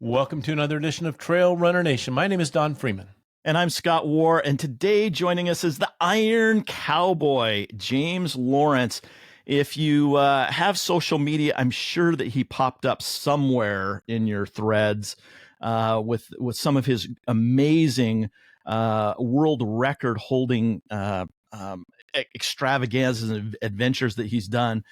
Welcome to another edition of Trail Runner Nation. My name is Don Freeman. And I'm Scott Warr, and today joining us is the Iron Cowboy, James Lawrence. If you have social media, I'm sure that he popped up somewhere in your threads with some of his amazing world record holding extravaganzas and adventures that he's done.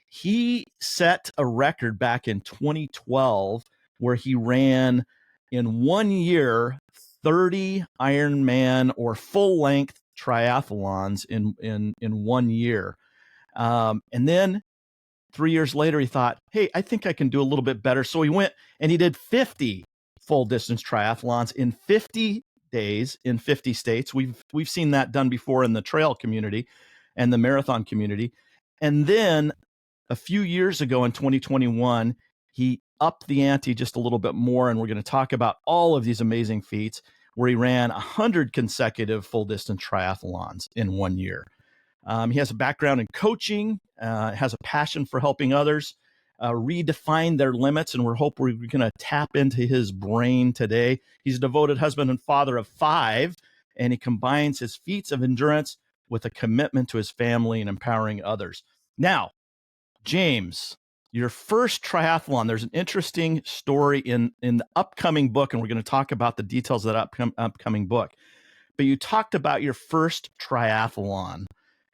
He set a record back in 2012 where he ran in 1 year 30 Ironman or full length triathlons in 1 year. And then 3 years later, he thought, hey, I think I can do a little bit better. So he went and he did 50 full distance triathlons in 50 days in 50 states. We've seen that done before in the trail community and the marathon community. And then a few years ago in 2021, he upped the ante just a little bit more, and we're going to talk about all of these amazing feats where he ran 100 consecutive full distance triathlons in 1 year. He has a background in coaching, has a passion for helping others redefine their limits, and we're going to tap into his brain today. He's a devoted husband and father of 5, and he combines his feats of endurance with a commitment to his family and empowering others. Now, James, your first triathlon, there's an interesting story in the upcoming book, and we're going to talk about the details of that upcoming book. But you talked about your first triathlon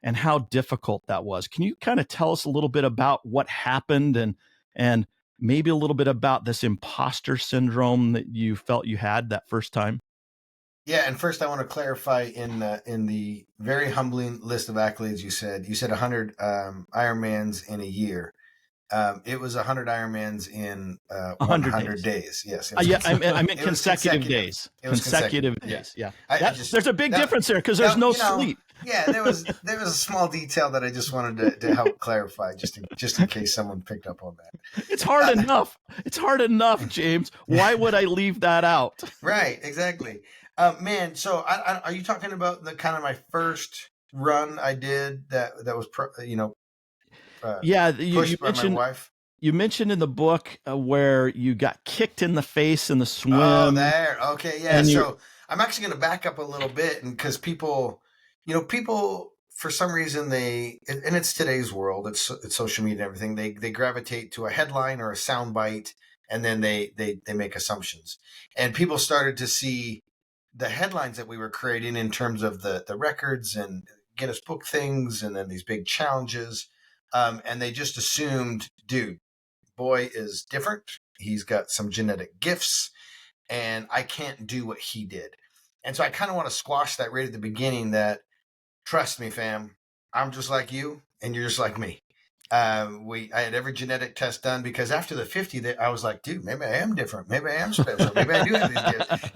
and how difficult that was. Can you kind of tell us a little bit about what happened and maybe a little bit about this imposter syndrome that you felt you had that first time? Yeah, and first I want to clarify in the very humbling list of accolades you said 100 Ironmans in a year. It was 100 Ironmans in 100 days. Yes. I meant consecutive days. Consecutive days. Yeah. There's a big difference there because there's no sleep. Yeah, there was a small detail that I just wanted to help clarify, just in case someone picked up on that. It's hard enough. It's hard enough, James. Why would I leave that out? Right. Exactly. Man. So are you talking about the kind of my first run I did that was pushed by my wife? You mentioned in the book where you got kicked in the face in the swim. Oh, there. Okay, yeah. So I'm actually going to back up a little bit, and because people for some reason and it's today's world, it's social media and everything. They gravitate to a headline or a soundbite, and then they make assumptions. And people started to see the headlines that we were creating in terms of the records and Guinness Book things, and then these big challenges. And they just assumed, dude, boy is different. He's got some genetic gifts, and I can't do what he did. And so I kind of want to squash that right at the beginning that, trust me, fam, I'm just like you, and you're just like me. I had every genetic test done because after the 50, I was like, dude, maybe I am different. Maybe I am special. Maybe I do have these gifts,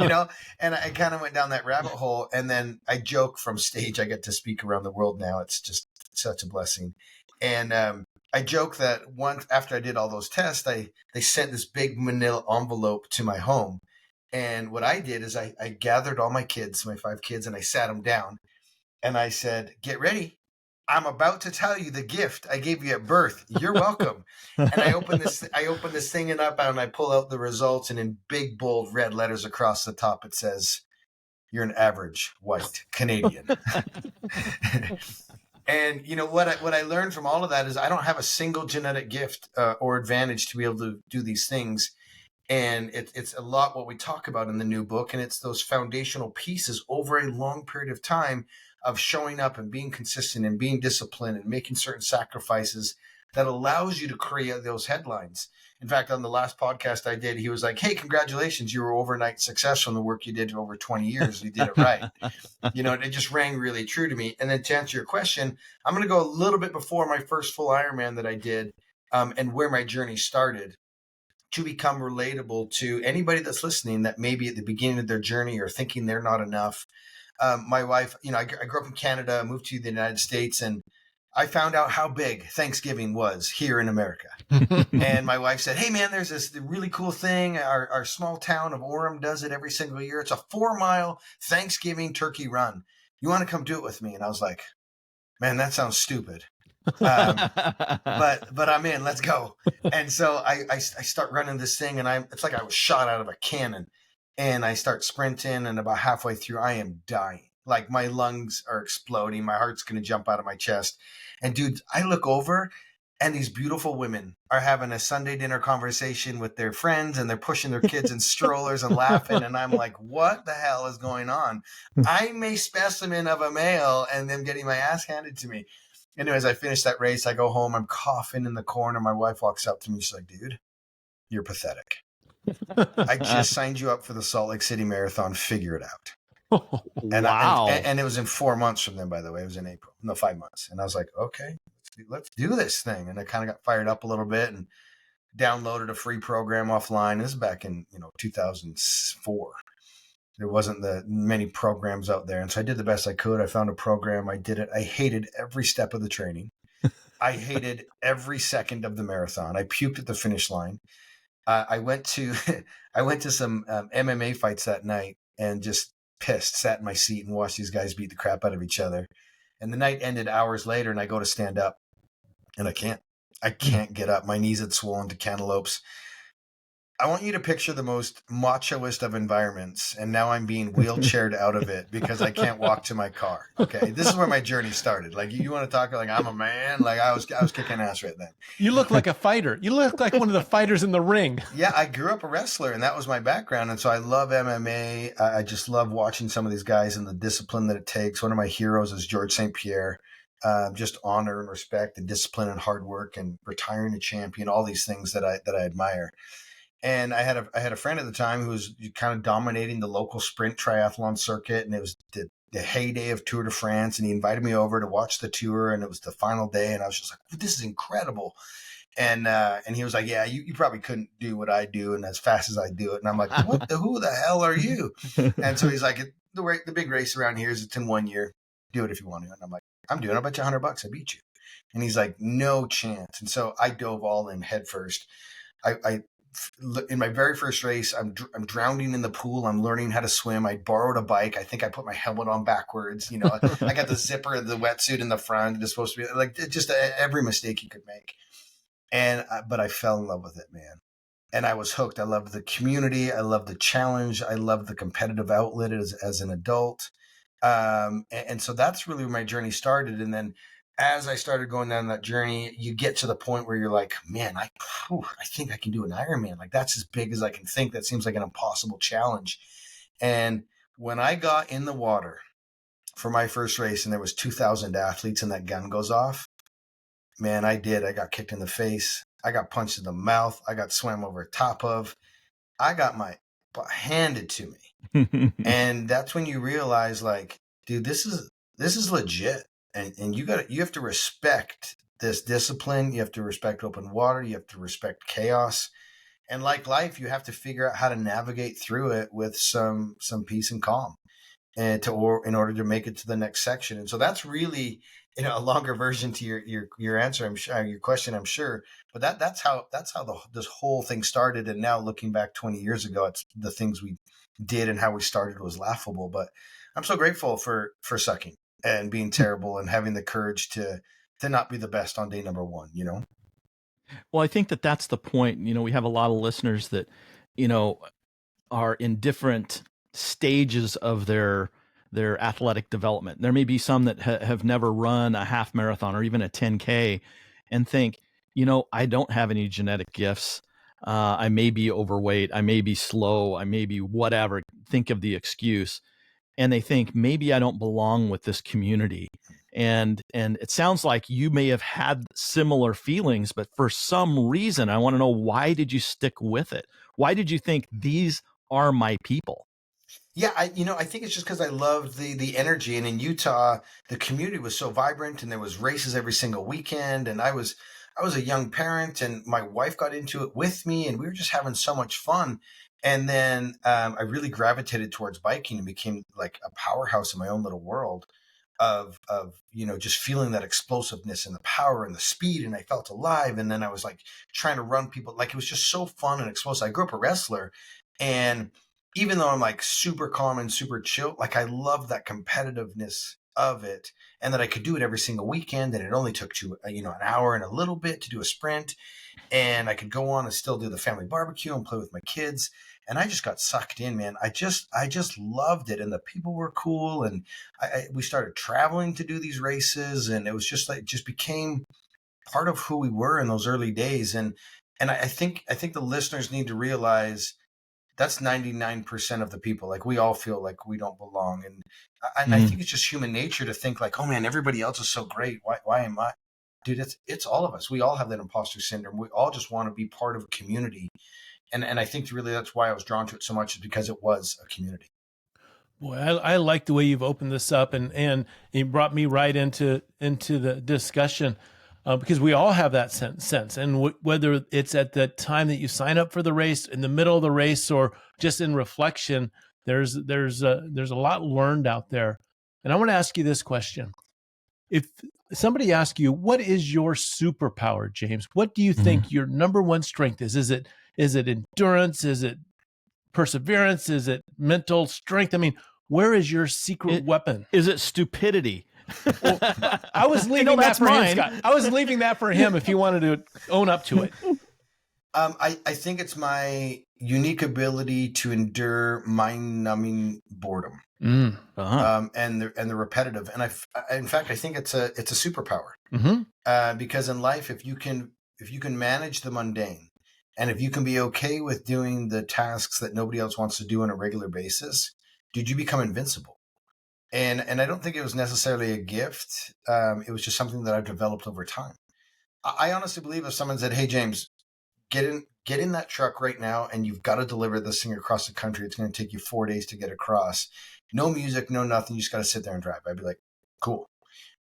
and I kind of went down that rabbit hole. And then I joke from stage, I get to speak around the world now. It's just such a blessing. And I joke that once after I did all those tests, they sent this big manila envelope to my home. And what I did is I gathered all my kids, my 5 kids, and I sat them down. And I said, get ready. I'm about to tell you the gift I gave you at birth. You're welcome. And I open this thing up, and I pull out the results, and in big, bold red letters across the top, it says, you're an average white Canadian. And what I learned from all of that is I don't have a single genetic gift or advantage to be able to do these things. And it's a lot what we talk about in the new book. And it's those foundational pieces over a long period of time of showing up and being consistent and being disciplined and making certain sacrifices that allows you to create those headlines. In fact, on the last podcast I did, he was like, hey, congratulations, you were overnight successful in the work you did for over 20 years. You did it right. It just rang really true to me. And then to answer your question, I'm going to go a little bit before my first full Ironman that I did and where my journey started to become relatable to anybody that's listening that maybe at the beginning of their journey or thinking they're not enough. My wife, I grew up in Canada, moved to the United States, and I found out how big Thanksgiving was here in America. And my wife said, hey, man, there's this really cool thing. Our small town of Orem does it every single year. It's a 4-mile Thanksgiving turkey run. You want to come do it with me? And I was like, man, that sounds stupid. But I'm in, let's go. And so I start running this thing, and it's like I was shot out of a cannon. And I start sprinting, and about halfway through, I am dying. Like my lungs are exploding. My heart's going to jump out of my chest. And dude, I look over, and these beautiful women are having a Sunday dinner conversation with their friends, and they're pushing their kids in strollers and laughing. And I'm like, what the hell is going on? I'm a specimen of a male, and them getting my ass handed to me. Anyways, I finish that race. I go home. I'm coughing in the corner. My wife walks up to me. She's like, dude, you're pathetic. I just signed you up for the Salt Lake City Marathon. Figure it out. Wow. And it was in 4 months from then, by the way. It was in April. No, 5 months. And I was like, okay, let's do this thing. And I kind of got fired up a little bit and downloaded a free program offline. This is back in 2004. There wasn't many programs out there. And so I did the best I could. I found a program. I did it. I hated every step of the training. I hated every second of the marathon. I puked at the finish line. I went to some MMA fights that night and just pissed, sat in my seat and watched these guys beat the crap out of each other. And the night ended hours later, and I go to stand up, and I can't get up. My knees had swollen to cantaloupes. I want you to picture the most machoist of environments, and now I'm being wheelchaired out of it because I can't walk to my car. Okay, this is where my journey started. Like, you want to talk like I'm a man? Like I was kicking ass right then. You look like a fighter. You look like one of the fighters in the ring. Yeah, I grew up a wrestler, and that was my background, and so I love MMA. I just love watching some of these guys and the discipline that it takes. One of my heroes is George St. Pierre. Just honor and respect and discipline and hard work and retiring a champion. All these things that I admire. And I had a friend at the time who was kind of dominating the local sprint triathlon circuit, and it was the heyday of Tour de France. And he invited me over to watch the tour, and it was the final day, and I was just like, "This is incredible." And he was like, "Yeah, you probably couldn't do what I do and as fast as I do it." And I'm like, who the hell are you? And so he's like, "The big race around here is it's in 1 year. Do it if you want to." And I'm like, "I'm doing it. I'll bet you $100 I beat you." And he's like, "No chance." And so I dove all in head first. In my very first race, I'm drowning in the pool. I'm learning how to swim. I borrowed a bike. I think I put my helmet on backwards. I got the zipper of the wetsuit in the front. It's supposed to be like just every mistake you could make. But I fell in love with it, man. And I was hooked. I loved the community. I loved the challenge. I loved the competitive outlet as an adult. And so that's really where my journey started. And then as I started going down that journey, you get to the point where you're like, man, I think I can do an Ironman. Like, that's as big as I can think. That seems like an impossible challenge. And when I got in the water for my first race and there was 2,000 athletes and that gun goes off, man, I got kicked in the face. I got punched in the mouth. I got swam over top of. I got my butt handed to me. And that's when you realize, like, dude, this is legit. And you have to respect this discipline. You have to respect open water. You have to respect chaos. And like life, you have to figure out how to navigate through it with some peace and calm, in order to make it to the next section. And so that's really a longer version to your answer. I'm sure your question. I'm sure, but that's how this whole thing started. And now looking back 20 years ago, it's the things we did and how we started was laughable. But I'm so grateful for sucking and being terrible and having the courage to not be the best on day number one, Well, I think that's the point. We have a lot of listeners that, are in different stages of their athletic development. There may be some that have never run a half marathon or even a 10K and think, I don't have any genetic gifts. I may be overweight. I may be slow. I may be whatever. Think of the excuse. And they think maybe I don't belong with this community. And it sounds like you may have had similar feelings, but for some reason, I want to know, why did you stick with it? Why did you think these are my people? Yeah, I think it's just because I loved the energy, and in Utah, the community was so vibrant, and there was races every single weekend, and I was a young parent, and my wife got into it with me, and we were just having so much fun. And then I really gravitated towards biking and became like a powerhouse in my own little world of just feeling that explosiveness and the power and the speed, and I felt alive. And then I was like trying to run people, like it was just so fun and explosive. I grew up a wrestler, and even though I'm like super calm and super chill, like I love that competitiveness of it, and that I could do it every single weekend, and it only took an hour and a little bit to do a sprint, and I could go on and still do the family barbecue and play with my kids. And I just got sucked in, man. I just loved it, and the people were cool, and we started traveling to do these races, and it was just like, just became part of who we were in those early days. And I think the listeners need to realize that's 99% of the people. Like, we all feel like we don't belong, and I think it's just human nature to think like, oh man, everybody else is so great. Why am I? Dude, it's all of us. We all have that imposter syndrome. We all just want to be part of a community. And I think really that's why I was drawn to it so much, is because it was a community. Boy, I like the way you've opened this up, and it brought me right into the discussion, because we all have that sense. And whether it's at the time that you sign up for the race, in the middle of the race, or just in reflection, there's a lot learned out there. And I want to ask you this question. If somebody asks you, what is your superpower, James? What do you think your number one strength is? Is it endurance? Is it perseverance? Is it mental strength? I mean, where is your secret weapon? Is it stupidity? Well, I was leaving that for him, Scott. I was leaving that for him if he wanted to own up to it. I think it's my unique ability to endure mind-numbing boredom, and the repetitive. And in fact, I think it's a superpower, because in life, if you can manage the mundane, and if you can be okay with doing the tasks that nobody else wants to do on a regular basis, dude, you become invincible. And I don't think it was necessarily a gift. It was just something that I've developed over time. I honestly believe if someone said, "Hey, James, get in that truck right now, and you've got to deliver this thing across the country. It's going to take you 4 days to get across. No music, no nothing. You just got to sit there and drive." I'd be like, "Cool,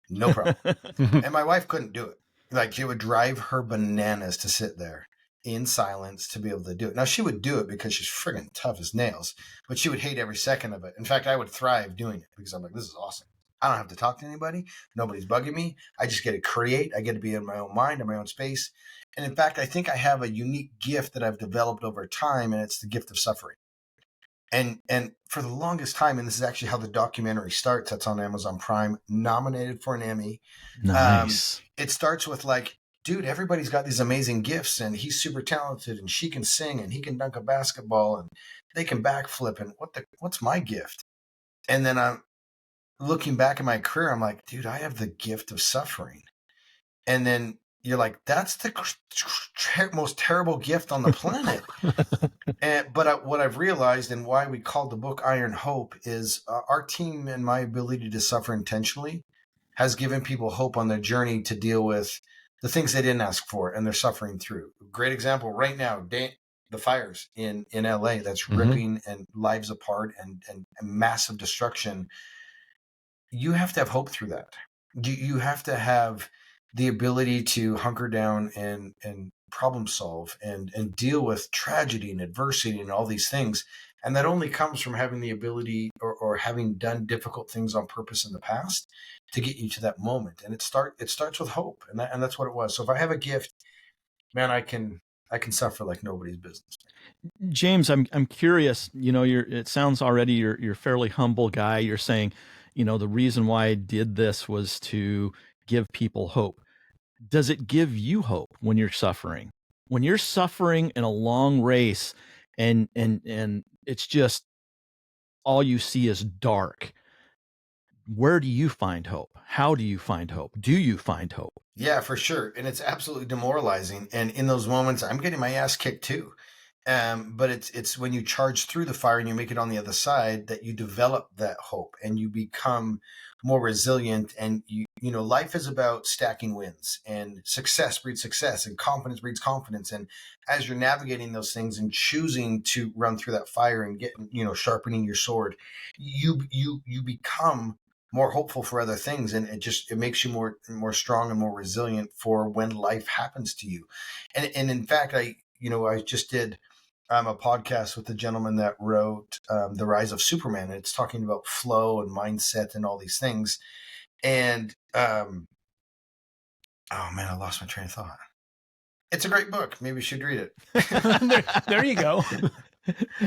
no problem." And my wife couldn't do it. Like, it would drive her bananas to sit there in silence to be able to do it. Now, she would do it because she's friggin' tough as nails, but she would hate every second of it. In fact, I would thrive doing it, because I'm like, this is awesome. I don't have to talk to anybody. Nobody's bugging me. I just get to create. I get to be in my own mind, in my own space. And in fact, I think I have a unique gift that I've developed over time, and it's the gift of suffering. And for the longest time, and this is actually how the documentary starts, that's on Amazon Prime, nominated for an Emmy. Nice. It starts with like, dude, everybody's got these amazing gifts, and he's super talented, and she can sing, and he can dunk a basketball, and they can backflip, and what's my gift? And then I'm looking back at my career, I'm like, dude, I have the gift of suffering. And then you're like, that's the most terrible gift on the planet. But what I've realized, and why we called the book Iron Hope, is our team and my ability to suffer intentionally has given people hope on their journey to deal with the things they didn't ask for and they're suffering through. Great example right now, the fires in LA that's ripping and lives apart and massive destruction. You have to have hope through that. You have to have the ability to hunker down and problem solve and deal with tragedy and adversity and all these things. And that only comes from having the ability or having done difficult things on purpose in the past to get you to that moment. And it starts with hope. And that's what it was. So if I have a gift, man, I can suffer like nobody's business. James, I'm curious, it sounds already you're a fairly humble guy. You're saying, the reason why I did this was to give people hope. Does it give you hope when you're suffering? When you're suffering in a long race and it's just all you see is dark, where do you find hope? How do you find hope? Do you find hope? Yeah, for sure. And it's absolutely demoralizing. And in those moments, I'm getting my ass kicked too. But it's when you charge through the fire and you make it on the other side that you develop that hope and you become more resilient. And life is about stacking wins, and success breeds success, and confidence breeds confidence. And as you're navigating those things and choosing to run through that fire and get, sharpening your sword, you become more hopeful for other things. And it makes you more strong and more resilient for when life happens to you. And in fact, I just did a podcast with the gentleman that wrote The Rise of Superman. And it's talking about flow and mindset and all these things. And oh man, I lost my train of thought. It's a great book. Maybe you should read it. There you go.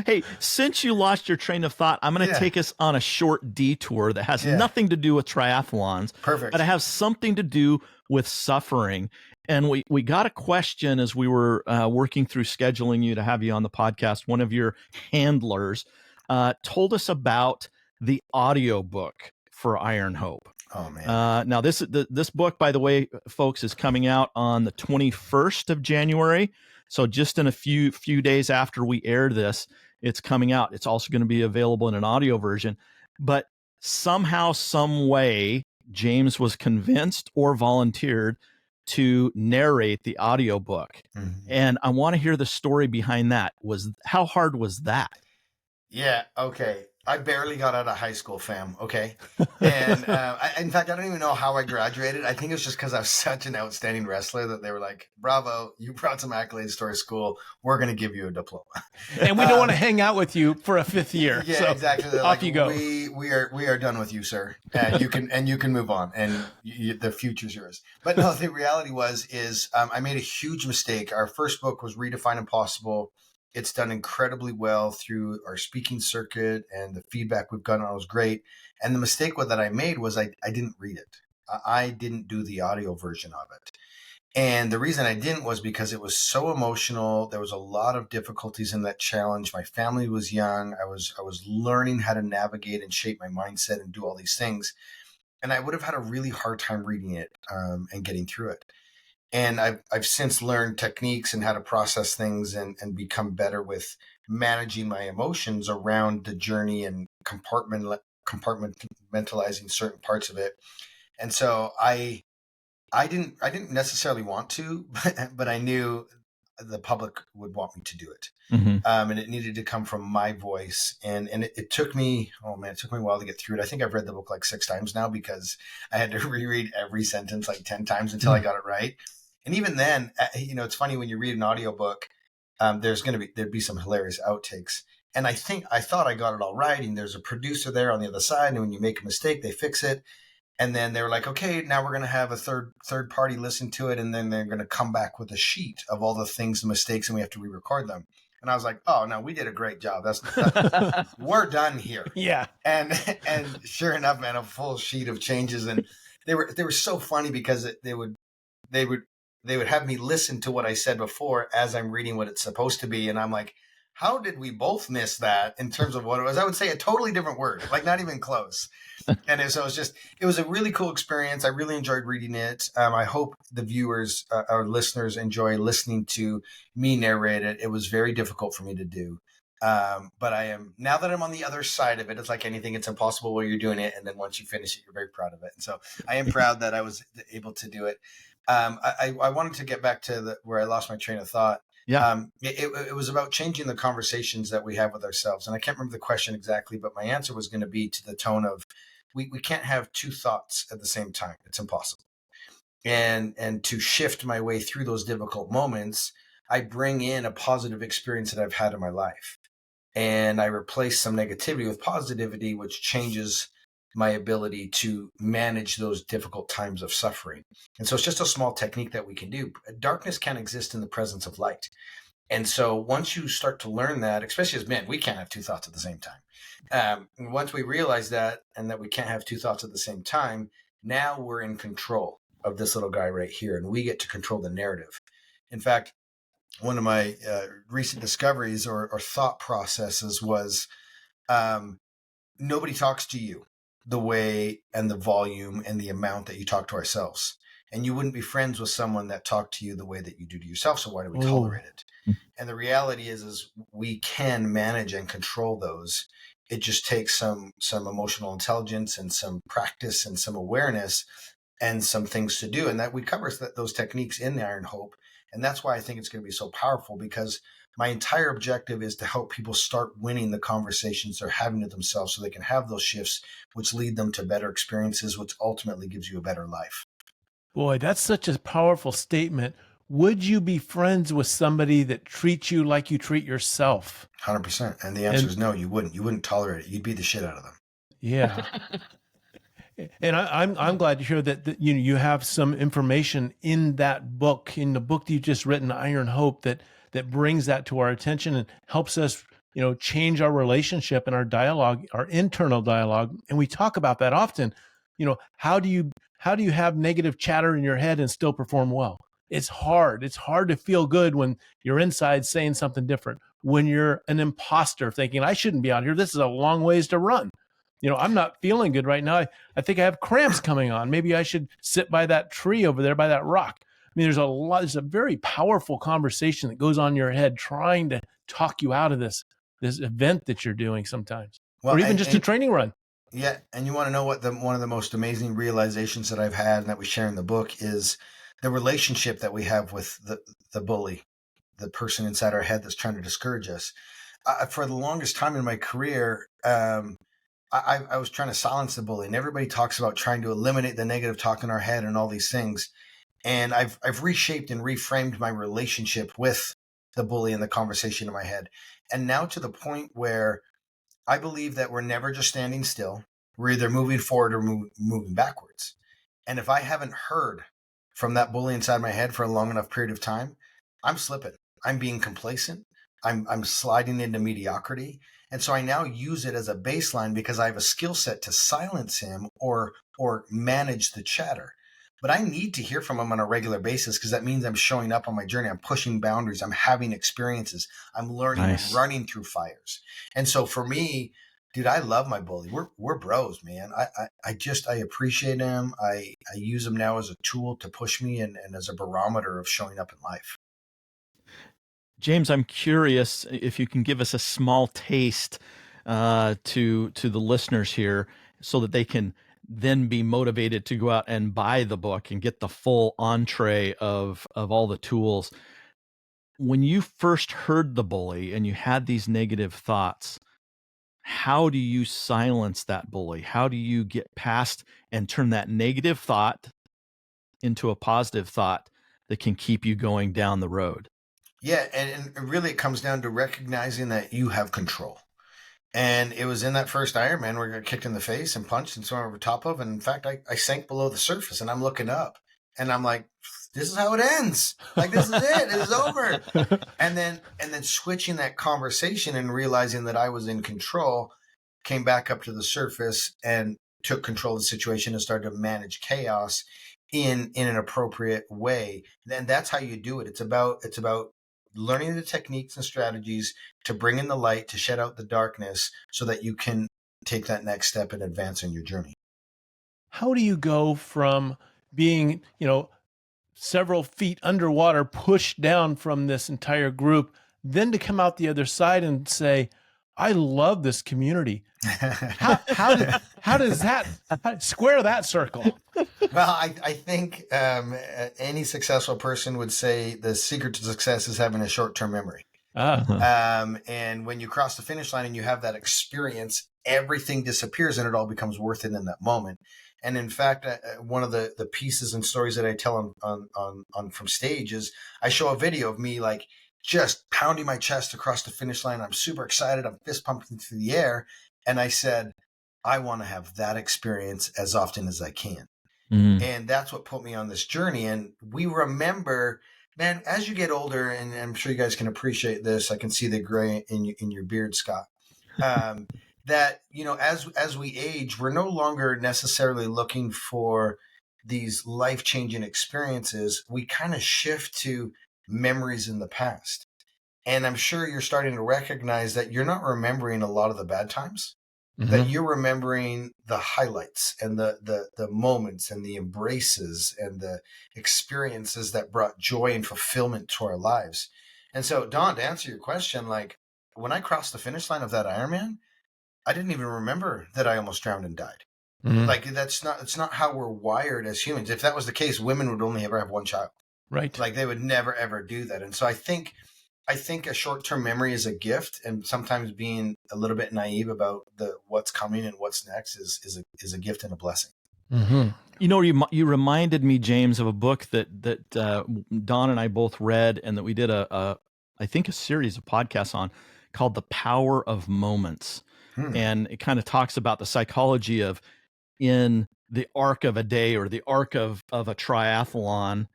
Hey, since you lost your train of thought, I'm going to take us on a short detour that has nothing to do with triathlons. Perfect. But it has something to do with suffering. And we got a question as we were working through scheduling you to have you on the podcast. One of your handlers told us about the audiobook for Iron Hope. Oh, man. Now, this book, by the way, folks, is coming out on the 21st of January. So just in a few days after we air this, it's coming out. It's also going to be available in an audio version. But somehow, some way, James was convinced or volunteered to narrate the audiobook. Mm-hmm. And I want to hear the story behind that. How hard was that? Yeah, okay. I barely got out of high school, fam, okay? And in fact, I don't even know how I graduated. I think it was just because I was such an outstanding wrestler that they were like, bravo, you brought some accolades to our school. We're going to give you a diploma. And we don't want to hang out with you for a fifth year. Yeah, so exactly. They're off like, you go. We are done with you, sir. And you can move on, and the future's yours. But no, the reality is I made a huge mistake. Our first book was Redefine Impossible. It's done incredibly well through our speaking circuit, and the feedback we've gotten on it was great. And the mistake that I made was I didn't read it. I didn't do the audio version of it. And the reason I didn't was because it was so emotional. There was a lot of difficulties in that challenge. My family was young. I was learning how to navigate and shape my mindset and do all these things. And I would have had a really hard time reading it and getting through it. And I've since learned techniques and how to process things and become better with managing my emotions around the journey and compartmentalizing certain parts of it. And so I didn't necessarily want to, but I knew the public would want me to do it. Mm-hmm. And it needed to come from my voice. And it took me, a while to get through it. I think I've read the book like 6 times now because I had to reread every sentence like 10 times until I got it right. And even then, it's funny when you read an audiobook, there'd be some hilarious outtakes. And I thought I got it all right. And there's a producer there on the other side. And when you make a mistake, they fix it. And then they were like, okay, now we're going to have a third party listen to it. And then they're going to come back with a sheet of all the things, the mistakes, and we have to re-record them. And I was like, oh, no, we did a great job. That's we're done here. Yeah. And sure enough, man, a full sheet of changes. And they were so funny because they would have me listen to what I said before as I'm reading what it's supposed to be. And I'm like, how did we both miss that in terms of what it was? I would say a totally different word, like not even close. And it was a really cool experience. I really enjoyed reading it. I hope the viewers, our listeners, enjoy listening to me narrate it. It was very difficult for me to do. But now that I'm on the other side of it, it's like anything, it's impossible while you're doing it. And then once you finish it, you're very proud of it. And so I am proud that I was able to do it. I wanted to get back to where I lost my train of thought. Yeah. It was about changing the conversations that we have with ourselves. And I can't remember the question exactly, but my answer was going to be to the tone of, we can't have 2 thoughts at the same time. It's impossible. And to shift my way through those difficult moments, I bring in a positive experience that I've had in my life. And I replace some negativity with positivity, which changes my ability to manage those difficult times of suffering. And so it's just a small technique that we can do. Darkness can't exist in the presence of light. And so once you start to learn that, especially as men, we can't have 2 thoughts at the same time. Once we realize that, and that we can't have 2 thoughts at the same time, now we're in control of this little guy right here, and we get to control the narrative. In fact, one of my recent discoveries or thought processes was nobody talks to you the way and the volume and the amount that you talk to ourselves. And you wouldn't be friends with someone that talked to you the way that you do to yourself. So why do we tolerate it? And the reality is we can manage and control those. It just takes some emotional intelligence and some practice and some awareness and some things to do. And that we cover those techniques in the Iron Hope. And that's why I think it's going to be so powerful, because my entire objective is to help people start winning the conversations they're having with themselves so they can have those shifts, which lead them to better experiences, which ultimately gives you a better life. Boy, that's such a powerful statement. Would you be friends with somebody that treats you like you treat yourself? 100%. And the answer is no, you wouldn't. You wouldn't tolerate it. You'd beat the shit out of them. Yeah. And I'm glad to hear that you have some information in that book, in the book that you've just written, Iron Hope, that brings that to our attention and helps us change our relationship and our dialogue, our internal dialogue. And we talk about that often. How do you have negative chatter in your head and still perform well? It's hard. It's hard to feel good when you're inside saying something different, when you're an imposter thinking, I shouldn't be out here. This is a long ways to run. I'm not feeling good right now. I think I have cramps coming on. Maybe I should sit by that tree over there by that rock. I mean, there's a very powerful conversation that goes on in your head trying to talk you out of this event that you're doing sometimes, or even just a training run. Yeah. And you want to know what one of the most amazing realizations that I've had and that we share in the book is the relationship that we have with the bully, the person inside our head that's trying to discourage us. For the longest time in my career, I was trying to silence the bully, and everybody talks about trying to eliminate the negative talk in our head and all these things. And I've reshaped and reframed my relationship with the bully and the conversation in my head. And now to the point where I believe that we're never just standing still. We're either moving forward or moving backwards. And if I haven't heard from that bully inside my head for a long enough period of time, I'm slipping. I'm being complacent. I'm sliding into mediocrity. And so I now use it as a baseline because I have a skill set to silence him or manage the chatter. But I need to hear from him on a regular basis because that means I'm showing up on my journey. I'm pushing boundaries. I'm having experiences. I'm learning and running through fires. And so for me, dude, I love my bully. We're bros, man. I appreciate him. I use him now as a tool to push me and as a barometer of showing up in life. James, I'm curious if you can give us a small taste to the listeners here so that they can then be motivated to go out and buy the book and get the full entree of all the tools. When you first heard the bully and you had these negative thoughts, how do you silence that bully? How do you get past and turn that negative thought into a positive thought that can keep you going down the road? Yeah, and really it comes down to recognizing that you have control. And it was in that first Ironman where I got kicked in the face and punched and thrown over top of. And in fact, I sank below the surface and I'm looking up and I'm like, this is how it ends. Like, this is it. It is over. And then switching that conversation and realizing that I was in control, came back up to the surface and took control of the situation and started to manage chaos in an appropriate way. And that's how you do it. It's about learning the techniques and strategies to bring in the light, to shed out the darkness so that you can take that next step and advance in your journey. How do you go from being, several feet underwater, pushed down from this entire group, then to come out the other side and say, I love this community? How does that square that circle? Well, I think any successful person would say the secret to success is having a short-term memory. And when you cross the finish line and you have that experience, everything disappears and it all becomes worth it in that moment. And in fact, one of the pieces and stories that I tell on from stage is I show a video of me like just pounding my chest across the finish line. I'm super excited. I'm fist pumping through the air. And I said, I want to have that experience as often as I can. Mm-hmm. And that's what put me on this journey. And we remember, man, as you get older, and I'm sure you guys can appreciate this. I can see the gray in your beard, Scott. That, as we age, we're no longer necessarily looking for these life-changing experiences. We kind of shift to memories in the past. And I'm sure you're starting to recognize that you're not remembering a lot of the bad times, mm-hmm. that you're remembering the highlights and the moments and the embraces and the experiences that brought joy and fulfillment to our lives. And so, Don, to answer your question, like when I crossed the finish line of that Ironman, I didn't even remember that I almost drowned and died. Mm-hmm. Like it's not how we're wired as humans. If that was the case, women would only ever have one child. Right. Like they would never, ever do that. And so I think a short-term memory is a gift, and sometimes being a little bit naive about what's coming and what's next is a gift and a blessing. Mm-hmm. You reminded me, James, of a book that Don and I both read, and that we did I think a series of podcasts on, called The Power of Moments. And it kind of talks about the psychology of, in the arc of a day or the arc of a triathlon,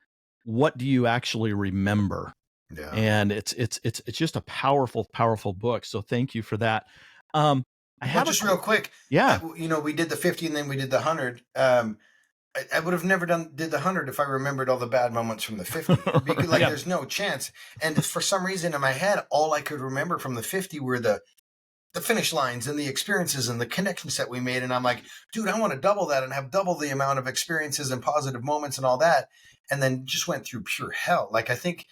what do you actually remember? Yeah. And it's just a powerful, powerful book. So thank you for that. I have just real quick. Yeah. We did the 50 and then we did the 100. I would have never did the 100 if I remembered all the bad moments from the 50. Because, like, there's no chance. And for some reason in my head, all I could remember from the 50 were the finish lines and the experiences and the connections that we made. And I'm like, dude, I want to double that and have double the amount of experiences and positive moments and all that. And then just went through pure hell. Like, I think,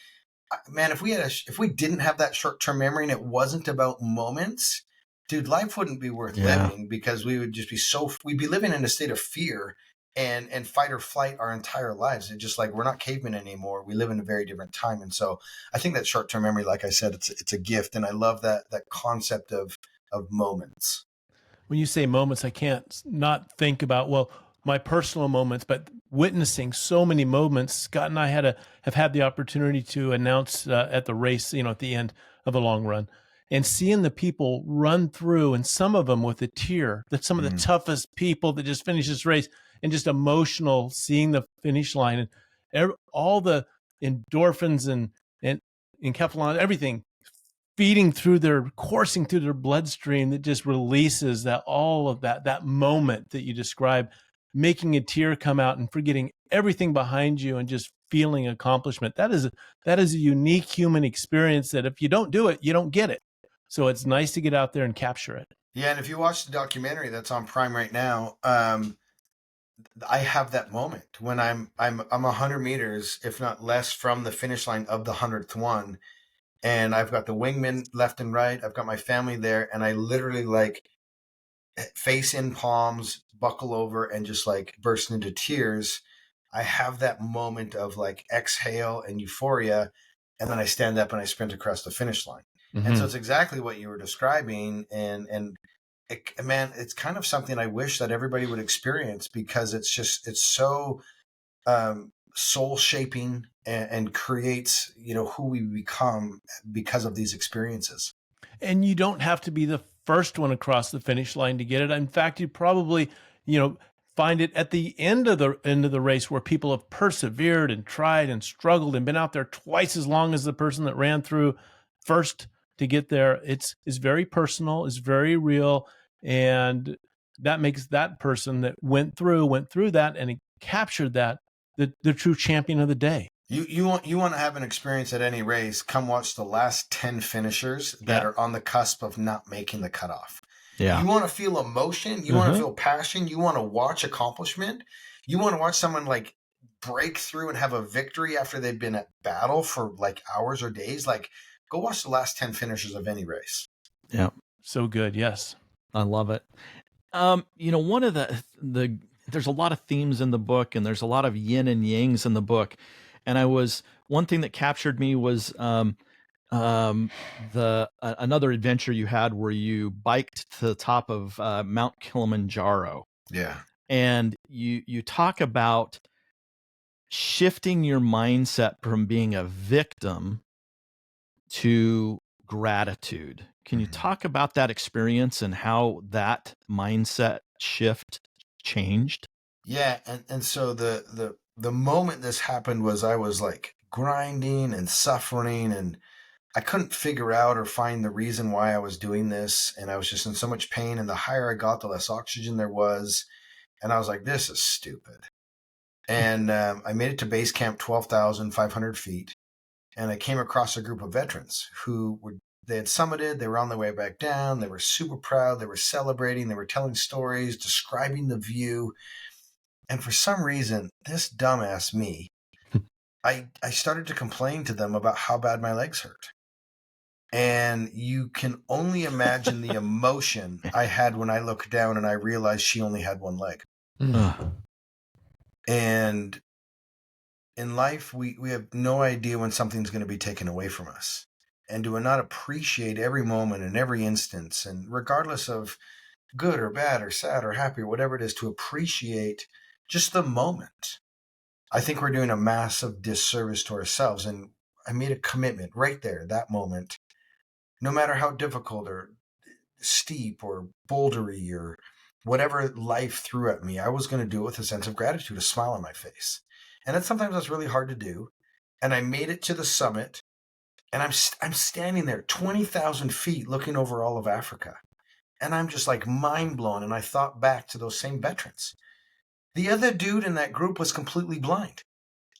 man, if we didn't have that short-term memory and it wasn't about moments, dude, life wouldn't be worth living, because we would just be we'd be living in a state of fear and fight or flight our entire lives. It's just like, we're not cavemen anymore. We live in a very different time. And so I think that short-term memory, like I said, it's a gift. And I love that concept of moments. When you say moments, I can't not think about, well, my personal moments, but witnessing so many moments. Scott and I have had the opportunity to announce at the race, at the end of the long run, and seeing the people run through, and some of them with a tear, that some of the toughest people that just finished this race, and just emotional seeing the finish line, and all the endorphins and enkephalon, everything coursing through their bloodstream, that just releases all of that moment that you describe, making a tear come out and forgetting everything behind you and just feeling accomplishment. That is a unique human experience that if you don't do it, you don't get it. So it's nice to get out there and capture it. Yeah. And if you watch the documentary that's on Prime right now, I have that moment when I'm 100 meters, if not less, from the finish line of the 100th one. And I've got the wingman left and right. I've got my family there. And I literally, like, face in palms, buckle over, and just like burst into tears. I have that moment of like exhale and euphoria. And then I stand up and I sprint across the finish line. And so it's exactly what you were describing. And man, it's kind of something I wish that everybody would experience, because it's so soul shaping and creates, who we become because of these experiences. And you don't have to be the first one across the finish line to get it. In fact, you probably, find it at the end of the race, where people have persevered and tried and struggled and been out there twice as long as the person that ran through first to get there. It's very personal, it's very real, and that makes that person that went through that and captured that the true champion of the day. You want to have an experience at any race, come watch the last 10 finishers that are on the cusp of not making the cutoff. Yeah. You want to feel emotion, you want to feel passion, you want to watch accomplishment, you want to watch someone like break through and have a victory after they've been at battle for like hours or days. Like, go watch the last 10 finishers of any race. Yeah. So good. Yes. I love it. One of there's a lot of themes in the book, and there's a lot of yin and yangs in the book. And one thing that captured me was another adventure you had where you biked to the top of Mount Kilimanjaro. Yeah. And you talk about shifting your mindset from being a victim to gratitude. Can you talk about that experience and how that mindset shift changed? Yeah. And so the moment this happened was I was like grinding and suffering, and I couldn't figure out or find the reason why I was doing this. And I was just in so much pain. And the higher I got, the less oxygen there was. And I was like, this is stupid. And I made it to base camp, 12,500 feet. And I came across a group of veterans they had summited. They were on their way back down. They were super proud. They were celebrating. They were telling stories, describing the view. And for some reason, this dumbass me, I started to complain to them about how bad my legs hurt. And you can only imagine the emotion I had when I looked down and I realized she only had one leg. And in life, we have no idea when something's going to be taken away from us. And to not appreciate every moment and every instance, and regardless of good or bad or sad or happy or whatever it is, to appreciate just the moment, I think we're doing a massive disservice to ourselves. And I made a commitment right there, that moment, no matter how difficult or steep or bouldery or whatever life threw at me, I was going to do it with a sense of gratitude, a smile on my face. And sometimes that's really hard to do. And I made it to the summit. And I'm standing there 20,000 feet looking over all of Africa. And I'm just like mind blown. And I thought back to those same veterans. The other dude in that group was completely blind.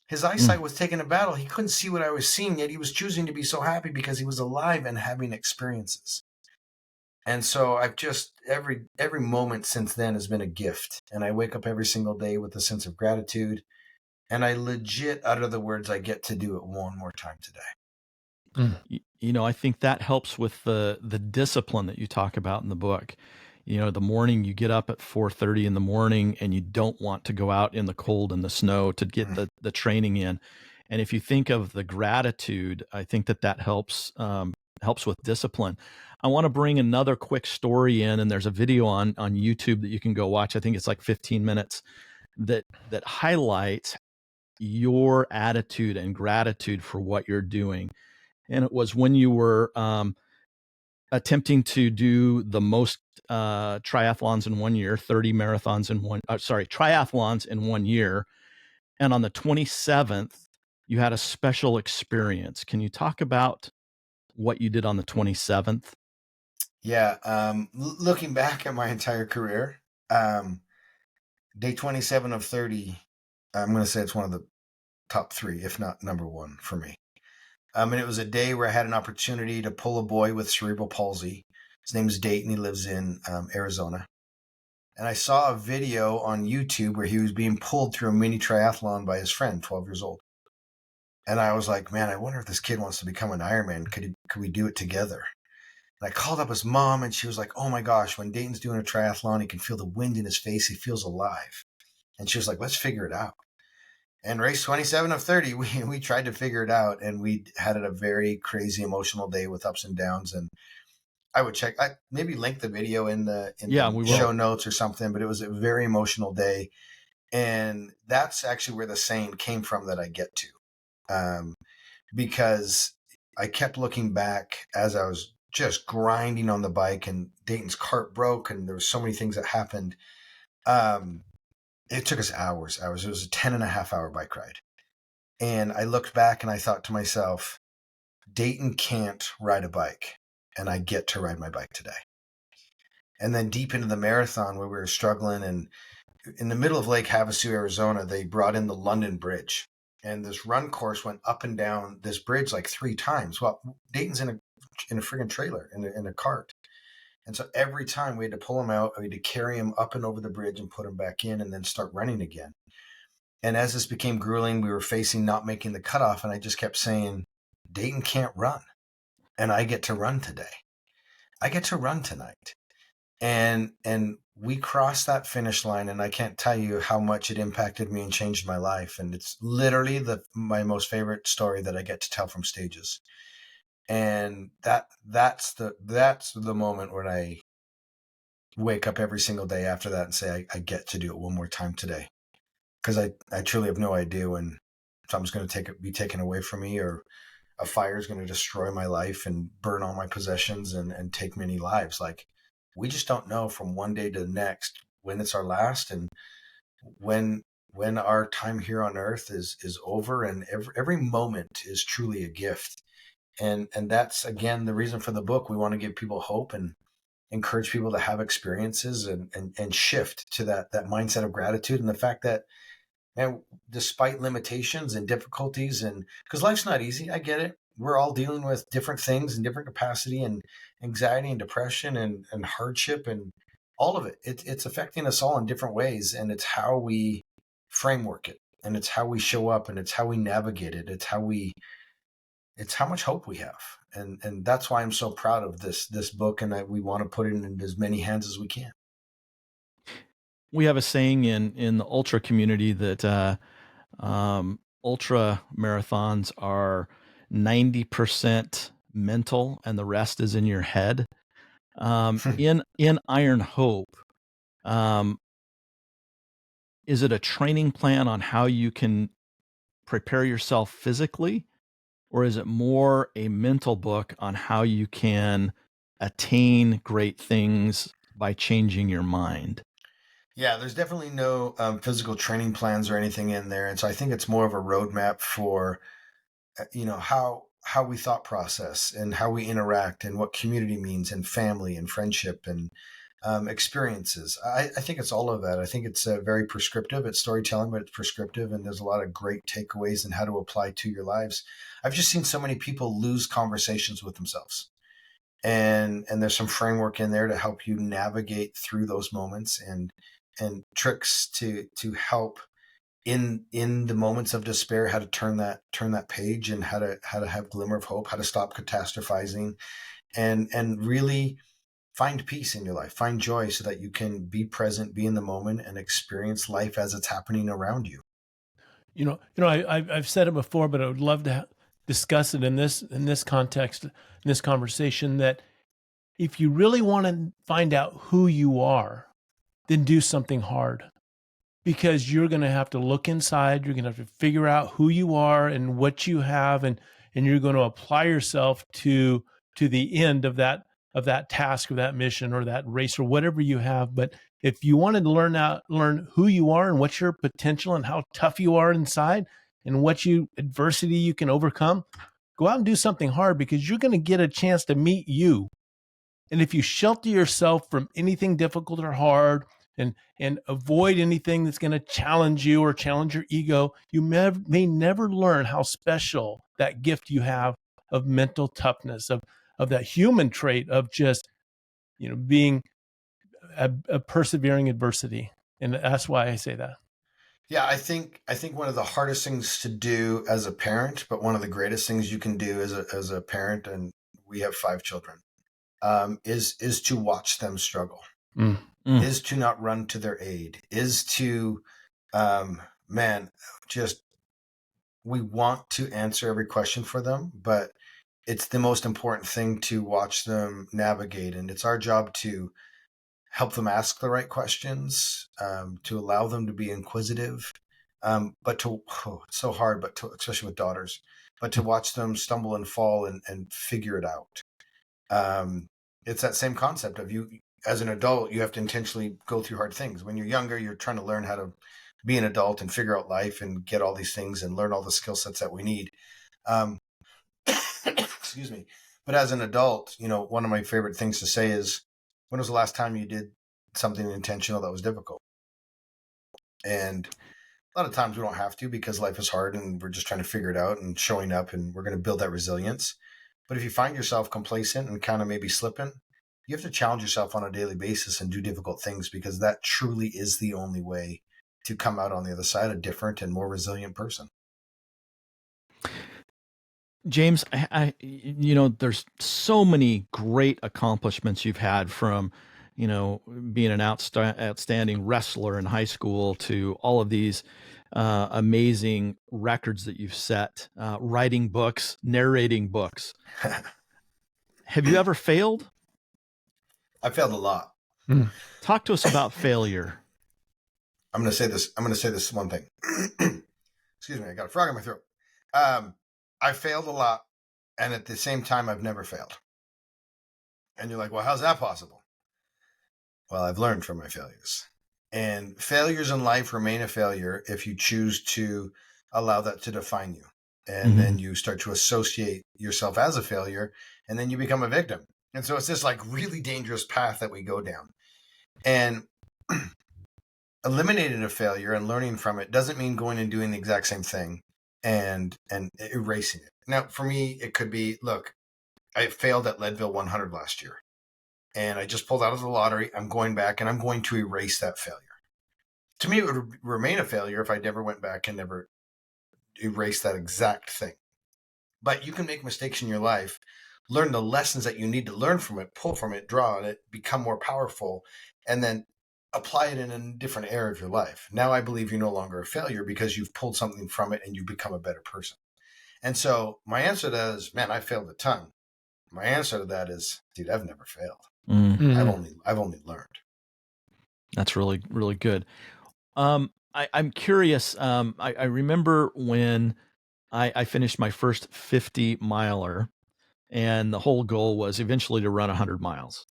His eyesight was taken to battle. He couldn't see what I was seeing, yet he was choosing to be so happy because he was alive and having experiences. And so I've just every moment since then has been a gift. And I wake up every single day with a sense of gratitude. And I legit utter the words, I get to do it one more time today. You know, I think that helps with the discipline that you talk about in the book. You know, the morning you get up at 4:30 in the morning and you don't want to go out in the cold and the snow to get the training in. And if you think of the gratitude, I think that helps with discipline. I want to bring another quick story in, and there's a video on YouTube that you can go watch. I think it's like 15 minutes that highlights your attitude and gratitude for what you're doing. And it was when you were attempting to do the most triathlons in 1 year, 30 marathons in triathlons in 1 year. And on the 27th, you had a special experience. Can you talk about what you did on the 27th? Yeah. Looking back at my entire career, day 27 of 30, I'm going to say it's one of the top 3, if not number 1 for me. And it was a day where I had an opportunity to pull a boy with cerebral palsy. His name is Dayton. He lives in Arizona. And I saw a video on YouTube where he was being pulled through a mini triathlon by his friend, 12 years old. And I was like, man, I wonder if this kid wants to become an Ironman. Could we do it together? And I called up his mom, and she was like, oh my gosh, when Dayton's doing a triathlon, he can feel the wind in his face. He feels alive. And she was like, let's figure it out. And race 27 of 30, we tried to figure it out, and we had a very crazy emotional day with ups and downs. And I would I maybe link the video in the show notes or something, but it was a very emotional day. And that's actually where the saying came from that I get to, because I kept looking back as I was just grinding on the bike, and Dayton's cart broke, and there were so many things that happened. It took us hours. It was a 10.5-hour bike ride. And I looked back and I thought to myself, Dayton can't ride a bike, and I get to ride my bike today. And then deep into the marathon where we were struggling, and in the middle of Lake Havasu, Arizona, they brought in the London Bridge. And this run course went up and down this bridge like 3 times. Well, Dayton's in a friggin' trailer, in a cart. And so every time we had to pull him out, we had to carry him up and over the bridge and put him back in and then start running again. And as this became grueling, we were facing not making the cutoff. And I just kept saying, Dayton can't run. And I get to run today. I get to run tonight. And we crossed that finish line. And I can't tell you how much it impacted me and changed my life. And it's literally my most favorite story that I get to tell from stages. And that's the moment when I wake up every single day after that and say, I get to do it one more time today. Because I truly have no idea when something's going to be taken away from me, or a fire is going to destroy my life and burn all my possessions and take many lives. Like, we just don't know from one day to the next when it's our last, and when our time here on earth is over, and every moment is truly a gift. And that's, again, the reason for the book. We want to give people hope and encourage people to have experiences and shift to that mindset of gratitude, and the fact that, man, despite limitations and difficulties, and because life's not easy, I get it. We're all dealing with different things in different capacity, and anxiety and depression and hardship and all of it. It's affecting us all in different ways, and it's how we framework it, and it's how we show up, and it's how we navigate it. It's how much hope we have. And that's why I'm so proud of this book, and we want to put it in as many hands as we can. We have a saying in the ultra community that ultra marathons are 90% mental and the rest is in your head. In Iron Hope, is it a training plan on how you can prepare yourself physically, or is it more a mental book on how you can attain great things by changing your mind? Yeah, there's definitely no physical training plans or anything in there. And so I think it's more of a roadmap for, how how we thought process and how we interact and what community means and family and friendship and experiences. I think it's all of that. I think it's very prescriptive. It's storytelling, but it's prescriptive, and there's a lot of great takeaways and how to apply to your lives. I've just seen so many people lose conversations with themselves, and there's some framework in there to help you navigate through those moments and tricks to help in the moments of despair, how to turn that page and how to have glimmer of hope, how to stop catastrophizing, and really find peace in your life, find joy so that you can be present, be in the moment, and experience life as it's happening around you. I've said it before, but I would love to discuss it in this context, in this conversation, that if you really want to find out who you are, then do something hard, because you're going to have to look inside. You're going to have to figure out who you are and what you have, and you're going to apply yourself to the end of that task or that mission or that race or whatever you have. But if you wanted to learn who you are and what's your potential and how tough you are inside and what adversity you can overcome, go out and do something hard, because you're going to get a chance to meet you. And if you shelter yourself from anything difficult or hard and avoid anything that's going to challenge you or challenge your ego, you may never learn how special that gift you have of mental toughness, of that human trait of just, being a persevering adversity. And that's why I say that. Yeah, I think one of the hardest things to do as a parent, but one of the greatest things you can do as a parent, and we have 5 children, is to watch them struggle, is to not run to their aid, is to, just, we want to answer every question for them, but it's the most important thing to watch them navigate. And it's our job to help them ask the right questions, to allow them to be inquisitive, it's so hard, especially with daughters, but to watch them stumble and fall and figure it out. It's that same concept of you as an adult, you have to intentionally go through hard things. When you're younger, you're trying to learn how to be an adult and figure out life and get all these things and learn all the skill sets that we need. Excuse me. But as an adult, one of my favorite things to say is, when was the last time you did something intentional that was difficult? And a lot of times we don't have to, because life is hard and we're just trying to figure it out and showing up, and we're going to build that resilience. But if you find yourself complacent and kind of maybe slipping, you have to challenge yourself on a daily basis and do difficult things, because that truly is the only way to come out on the other side a different and more resilient person. James, there's so many great accomplishments you've had, from, being an outstanding wrestler in high school to all of these amazing records that you've set, writing books, narrating books. Have you ever failed? I failed a lot. Talk to us about failure. I'm going to say this one thing. Excuse me. I got a frog in my throat. I failed a lot, and at the same time, I've never failed. And you're like, well, how's that possible? Well, I've learned from my failures. And failures in life remain a failure if you choose to allow that to define you. And then you start to associate yourself as a failure, and then you become a victim. And so it's this like really dangerous path that we go down. And eliminating a failure and learning from it doesn't mean going and doing the exact same thing and erasing it. Now, for me, it could be, look, I failed at Leadville 100 last year, and I just pulled out of the lottery. I'm going back, and I'm going to erase that failure. To me, it would remain a failure if I never went back and never erased that exact thing. But you can make mistakes in your life, learn the lessons that you need to learn from it, pull from it, draw on it, become more powerful, and then apply it in a different area of your life. Now I believe you're no longer a failure because you've pulled something from it and you become a better person. And so my answer to that is, man, I failed a ton. My answer to that is, dude, I've never failed. I've only learned. That's really, really good. I'm curious. I remember when I finished my first 50 miler, and the whole goal was eventually to run 100 miles.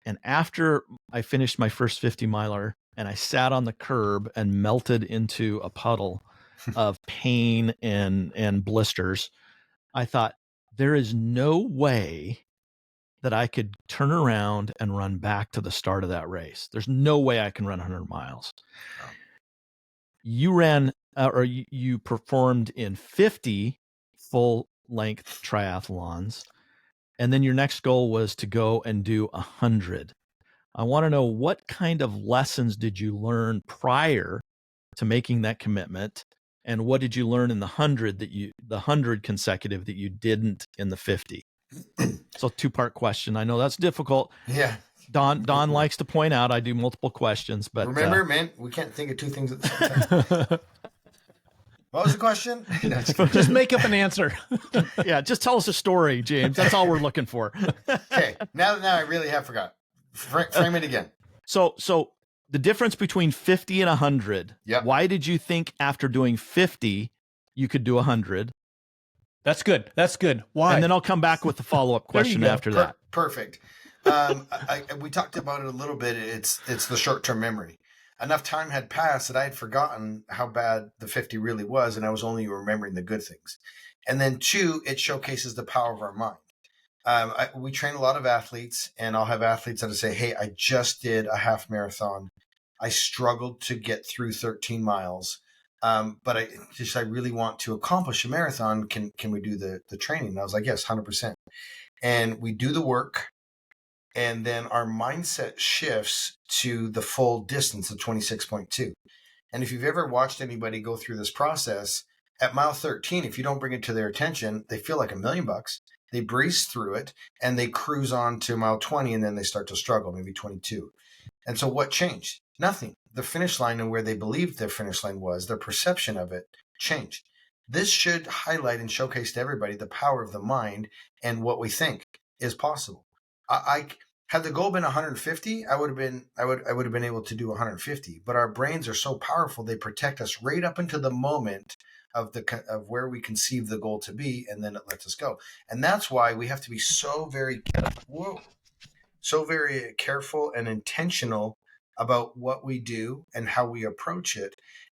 And after I finished my first 50 miler and I sat on the curb and melted into a puddle of pain and blisters, I thought, there is no way that I could turn around and run back to the start of that race. There's no way I can run 100 miles. Oh. You ran or you performed in 50 full length triathlons. And then your next goal was to go and do 100. I want to know, what kind of lessons did you learn prior to making that commitment? And what did you learn in the 100 consecutive that you didn't in the 50? So 2-part question. I know that's difficult. Yeah. Don likes to point out I do multiple questions, but remember, man, we can't think of two things at the same time. What was the question? Just make up an answer. Yeah, just tell us a story, James. That's all we're looking for. Okay, now I really have forgot. Frame it again. So the difference between 50 and 100. Yep. Why did you think after doing 50 you could do 100? That's good. That's good. Why? And then I'll come back with the follow-up question after that. Perfect. We talked about it a little bit. It's the short-term memory. Enough time had passed that I had forgotten how bad the 50 really was, and I was only remembering the good things. And then 2, it showcases the power of our mind. We train a lot of athletes, and I'll have athletes that say, hey, I just did a half marathon. I struggled to get through 13 miles, but I really want to accomplish a marathon. Can we do the training? And I was like, yes, 100%. And we do the work. And then our mindset shifts to the full distance of 26.2. And if you've ever watched anybody go through this process, at mile 13, if you don't bring it to their attention, they feel like $1 million. They breeze through it and they cruise on to mile 20, and then they start to struggle, maybe 22. And so what changed? Nothing. The finish line and where they believed their finish line was, their perception of it changed. This should highlight and showcase to everybody the power of the mind and what we think is possible. I had the goal been 150, I would have been able to do 150. But our brains are so powerful; they protect us right up into the moment of where we conceive the goal to be, and then it lets us go. And that's why we have to be so very careful and intentional about what we do and how we approach it.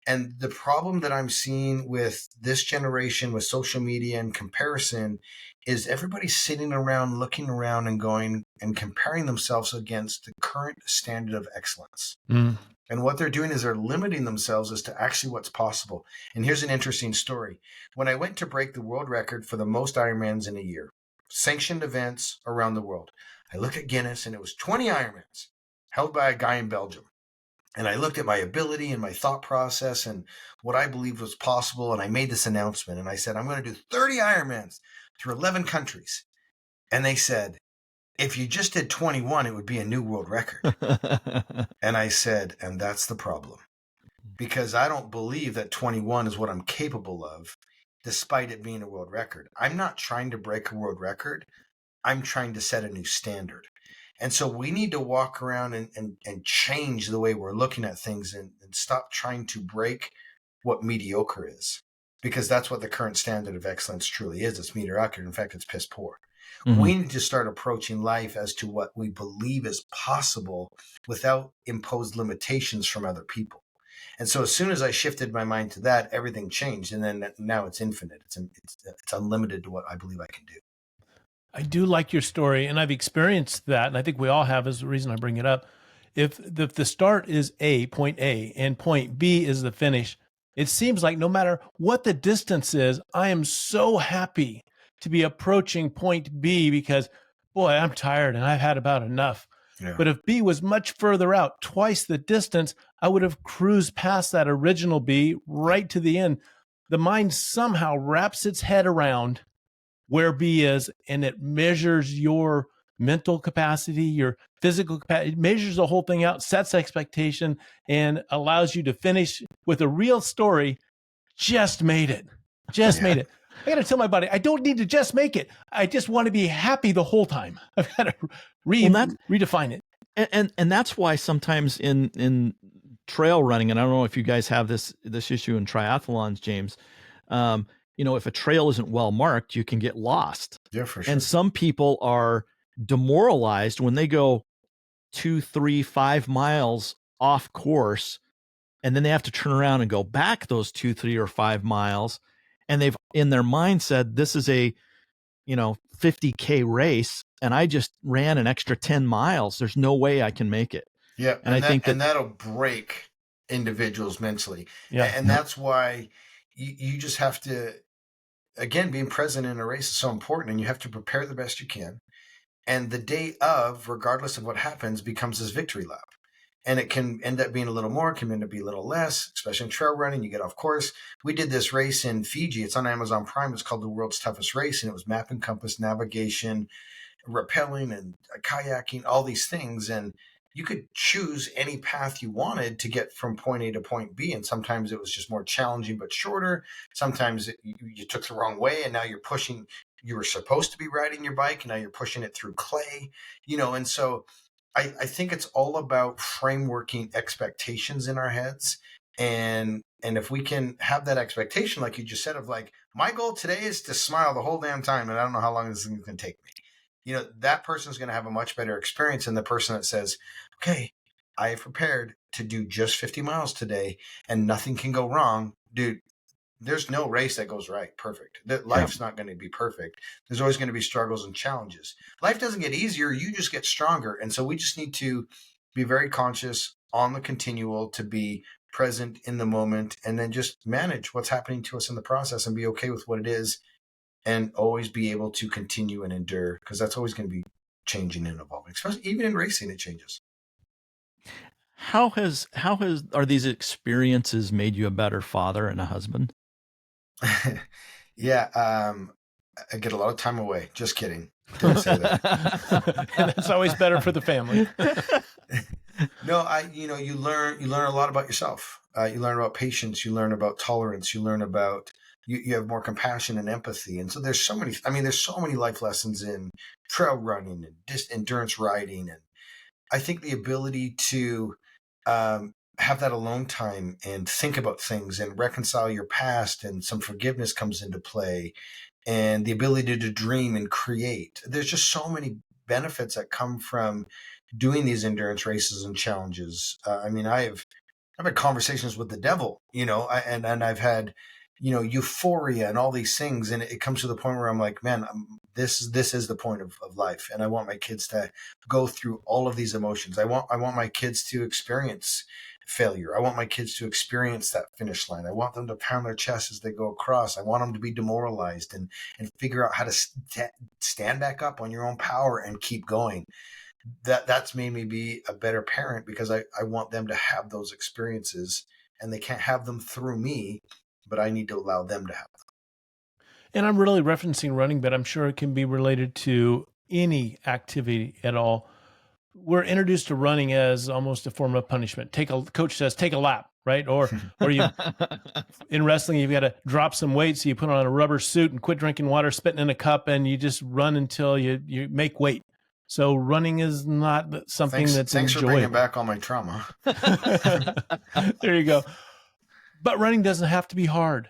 And the problem that I'm seeing with this generation, with social media and comparison, is everybody's sitting around, looking around and going and comparing themselves against the current standard of excellence. Mm. And what they're doing is they're limiting themselves as to actually what's possible. And here's an interesting story. When I went to break the world record for the most Ironmans in a year, sanctioned events around the world, I looked at Guinness and it was 20 Ironmans held by a guy in Belgium. And I looked at my ability and my thought process and what I believed was possible. And I made this announcement and I said, I'm going to do 30 Ironmans through 11 countries. And they said, if you just did 21, it would be a new world record. And I said, and that's the problem, because I don't believe that 21 is what I'm capable of, despite it being a world record. I'm not trying to break a world record. I'm trying to set a new standard. And so we need to walk around and change the way we're looking at things and stop trying to break what mediocre is, because that's what the current standard of excellence truly is. It's mediocre. In fact, it's piss poor. Mm-hmm. We need to start approaching life as to what we believe is possible without imposed limitations from other people. And so as soon as I shifted my mind to that, everything changed. And then now it's infinite. It's unlimited to what I believe I can do. I do like your story, and I've experienced that, and I think we all have, is the reason I bring it up. If the start is point A, and point B is the finish, it seems like no matter what the distance is, I am so happy to be approaching point B because, boy, I'm tired and I've had about enough. Yeah. But if B was much further out, twice the distance, I would have cruised past that original B right to the end. The mind somehow wraps its head around where B is, and it measures your mental capacity, your physical capacity, it measures the whole thing out, sets expectation, and allows you to finish with a real story. Just made it. Made it. I got to tell my body, I don't need to just make it. I just want to be happy the whole time. I've got to redefine it. And that's why sometimes in trail running, and I don't know if you guys have this issue in triathlons, James, if a trail isn't well marked, you can get lost. Yeah, for sure. And some people are demoralized when they go 2, 3, 5 miles off course, and then they have to turn around and go back those 2, 3, or 5 miles. And they've in their mind said, this is a 50K race and I just ran an extra 10 miles, there's no way I can make it. Yeah. And I think that'll break individuals mentally. Yeah. And that's why you just have to, again, being present in a race is so important, and you have to prepare the best you can. And the day of, regardless of what happens, becomes this victory lap. And it can end up being a little more, can end up being a little less, especially in trail running. You get off course. We did this race in Fiji. It's on Amazon Prime. It's called The World's Toughest Race. And it was map and compass, navigation, rappelling, and kayaking, all these things. And you could choose any path you wanted to get from point A to point B. And sometimes it was just more challenging but shorter. Sometimes you took the wrong way, and now you're pushing. You were supposed to be riding your bike, and now you're pushing it through clay, and so I think it's all about frameworking expectations in our heads. And if we can have that expectation, like you just said, of like, my goal today is to smile the whole damn time, and I don't know how long this is going to take me. That person's going to have a much better experience than the person that says, okay, I have prepared to do just 50 miles today and nothing can go wrong. Dude, there's no race that goes right perfect. Life's not going to be perfect. There's always going to be struggles and challenges. Life doesn't get easier. You just get stronger. And so we just need to be very conscious on the continual, to be present in the moment, and then just manage what's happening to us in the process and be okay with what it is, and always be able to continue and endure, because that's always going to be changing and evolving, especially even in racing, it changes. How are these experiences made you a better father and a husband? Yeah. I get a lot of time away. Just kidding. Didn't say that. And that's always better for the family. No, you learn a lot about yourself. You learn about patience. You learn about tolerance. You learn about, you have more compassion and empathy. And so there's so many life lessons in trail running and endurance riding. And I think the ability to have that alone time and think about things and reconcile your past, and some forgiveness comes into play, and the ability to dream and create. There's just so many benefits that come from doing these endurance races and challenges. I've had conversations with the devil, and I've had, euphoria and all these things. And it comes to the point where I'm like, man, this is the point of life. And I want my kids to go through all of these emotions. I want my kids to experience failure. I want my kids to experience that finish line. I want them to pound their chest as they go across. I want them to be demoralized and figure out how to stand back up on your own power and keep going. That's made me be a better parent, because I want them to have those experiences, and they can't have them through me, but I need to allow them to have them. And I'm really referencing running, but I'm sure it can be related to any activity at all. We're introduced to running as almost a form of punishment. Coach says, take a lap, right? Or you in wrestling, you've got to drop some weight. So you put on a rubber suit and quit drinking water, spitting in a cup, and you just run until you make weight. So running is not something that's thanks enjoyable. for bringing back all my trauma. There you go. But running doesn't have to be hard.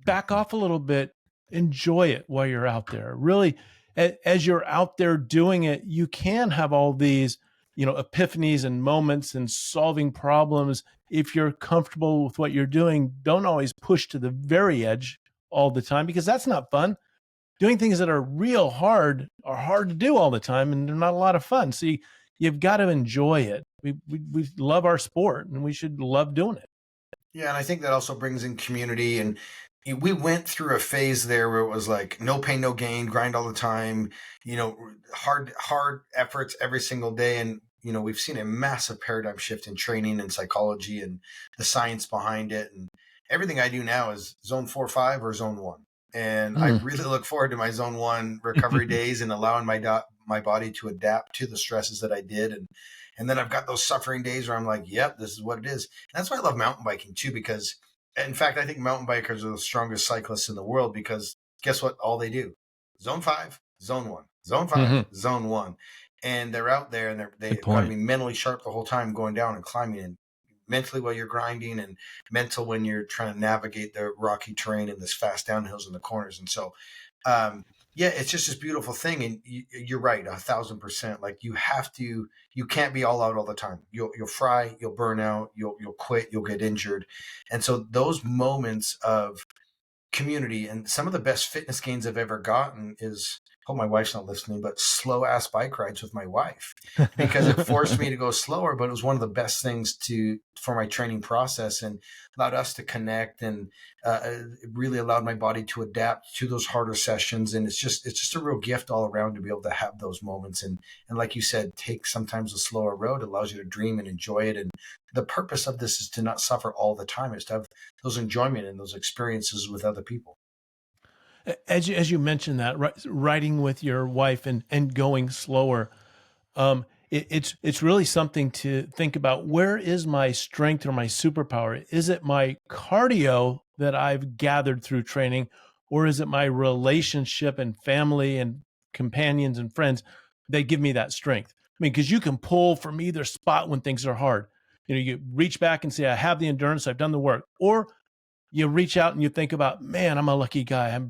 Back off a little bit. Enjoy it while you're out there. Really, as you're out there doing it, you can have all these, epiphanies and moments and solving problems. If you're comfortable with what you're doing, don't always push to the very edge all the time, because that's not fun. Doing things that are real hard are hard to do all the time, and they're not a lot of fun. So you've got to enjoy it. We love our sport, and we should love doing it. Yeah, and I think that also brings in community. And we went through a phase there where it was like no pain, no gain, grind all the time, hard efforts every single day. And, we've seen a massive paradigm shift in training and psychology and the science behind it. And everything I do now is zone 4-5 or zone 1. And I really look forward to my zone 1 recovery days and allowing my body to adapt to the stresses that I did. And then I've got those suffering days where I'm like, yep, this is what it is. And that's why I love mountain biking too, because in fact, I think mountain bikers are the strongest cyclists in the world, because guess what? All they do, zone 5, zone 1, zone 5, zone 1. And they're out there, and they've got to be mentally sharp the whole time, going down and climbing, and mentally while you're grinding, and mental when you're trying to navigate the rocky terrain and this fast downhills in the corners. And so, it's just this beautiful thing. And you're right, 1,000%. Like you can't be all out all the time. You'll fry, you'll burn out, you'll quit, you'll get injured. And so those moments of community, and some of the best fitness gains I've ever gotten is hope my wife's not listening, but slow ass bike rides with my wife, because it forced me to go slower, but it was one of the best things for my training process, and allowed us to connect, and it really allowed my body to adapt to those harder sessions. And it's just a real gift all around to be able to have those moments. And like you said, take sometimes a slower road. It allows you to dream and enjoy it. And the purpose of this is to not suffer all the time. It's to have those enjoyment and those experiences with other people. As you mentioned that, riding with your wife and going slower, it's really something to think about. Where is my strength or my superpower? Is it my cardio that I've gathered through training, or is it my relationship and family and companions and friends that give me that strength? I mean, because you can pull from either spot when things are hard. You reach back and say, I have the endurance, I've done the work. Or you reach out and you think about, man, I'm a lucky guy. I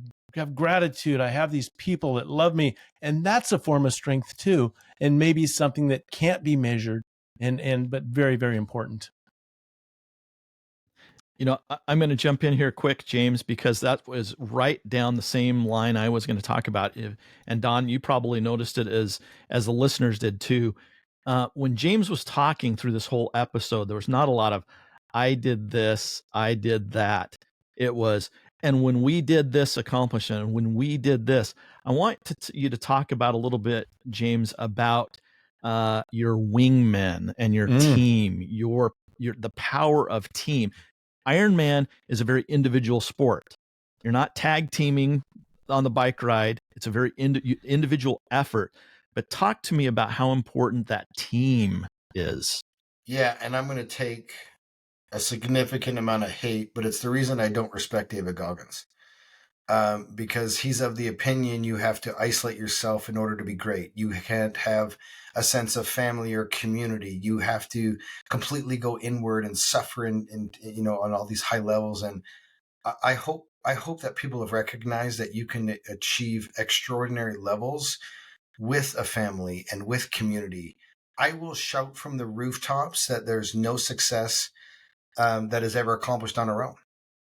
have gratitude. I have these people that love me. And that's a form of strength too. And maybe something that can't be measured but very, very important. I'm going to jump in here quick, James, because that was right down the same line I was going to talk about. And Don, you probably noticed it as the listeners did too. When James was talking through this whole episode, there was not a lot of, I did this, I did that. It was, and when we did this accomplishment, and when we did this, I want you to talk about a little bit, James, about your wingmen and your team, your the power of team. Ironman is a very individual sport. You're not tag teaming on the bike ride. It's a very individual effort. But talk to me about how important that team is. Yeah, and I'm going to take a significant amount of hate, but it's the reason I don't respect David Goggins. Because he's of the opinion you have to isolate yourself in order to be great. You can't have a sense of family or community. You have to completely go inward and suffer and on all these high levels. And I hope that people have recognized that you can achieve extraordinary levels with a family and with community. I will shout from the rooftops that there's no success that is ever accomplished on our own.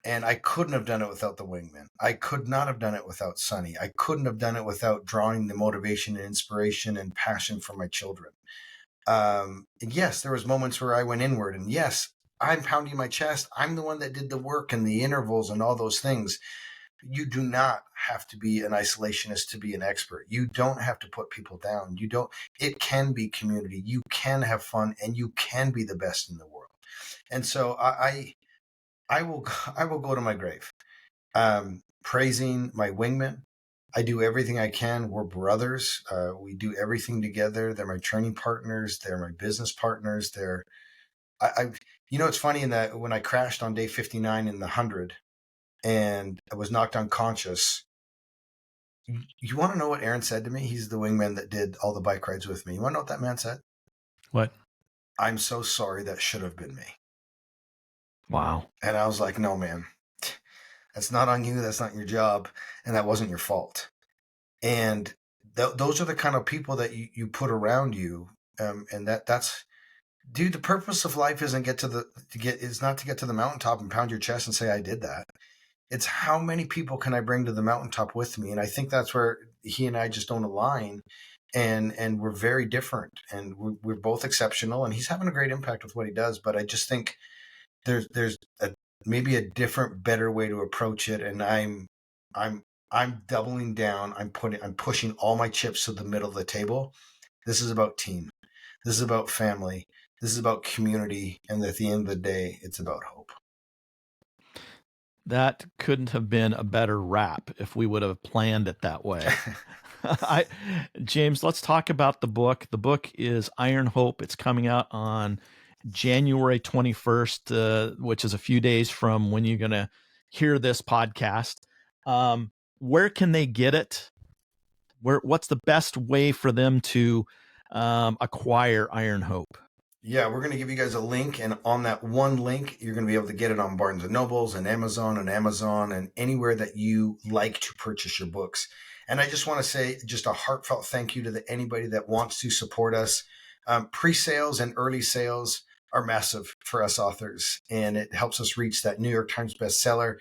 And I couldn't have done it without the wingman. I could not have done it without Sonny. I couldn't have done it without drawing the motivation and inspiration and passion from my children. And yes, there was moments where I went inward, and yes, I'm pounding my chest. I'm the one that did the work and the intervals and all those things. You do not have to be an isolationist to be an expert. You don't have to put people down. It can be community. You can have fun, and you can be the best in the world. And so I will go to my grave praising my wingmen. I do everything I can. We're brothers. We do everything together. They're my training partners. They're my business partners. It's funny in that when I crashed on day 59 in the 100 and I was knocked unconscious, you want to know what Aaron said to me? He's the wingman that did all the bike rides with me. You want to know what that man said? What? I'm so sorry. That should have been me. Wow. And I was like, no, man, that's not on you. That's not your job. And that wasn't your fault. And those are the kind of people that you put around you. And that's, dude, the purpose of life isn't is not to get to the mountaintop and pound your chest and say, I did that. It's how many people can I bring to the mountaintop with me? And I think that's where he and I just don't align. And we're very different, and we're both exceptional, and he's having a great impact with what he does. But I just think there's maybe a different, better way to approach it. And I'm doubling down. I'm pushing all my chips to the middle of the table. This is about team. This is about family. This is about community. And at the end of the day, it's about hope. That couldn't have been a better wrap if we would have planned it that way. James, let's talk about the book. The book is Iron Hope. It's coming out on January 21st, which is a few days from when you're going to hear this podcast. Where can they get it? What's the best way for them to acquire Iron Hope? Yeah, we're going to give you guys a link, and on that one link, you're going to be able to get it on Barnes & Nobles and Amazon and anywhere that you like to purchase your books. And I just want to say just a heartfelt thank you to anybody that wants to support us. Pre-sales and early sales are massive for us authors, and it helps us reach that New York Times bestseller.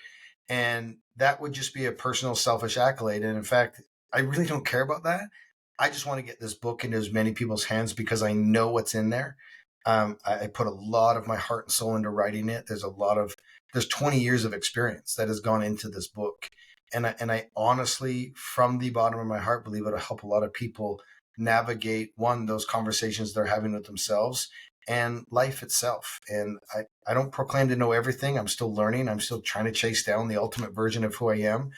And that would just be a personal, selfish accolade. And in fact, I really don't care about that. I just want to get this book into as many people's hands because I know what's in there. I put a lot of my heart and soul into writing it. There's 20 years of experience that has gone into this book. And I honestly, from the bottom of my heart, believe it'll help a lot of people navigate, one, those conversations they're having with themselves and life itself. And I don't proclaim to know everything. I'm still learning. I'm still trying to chase down the ultimate version of who I am.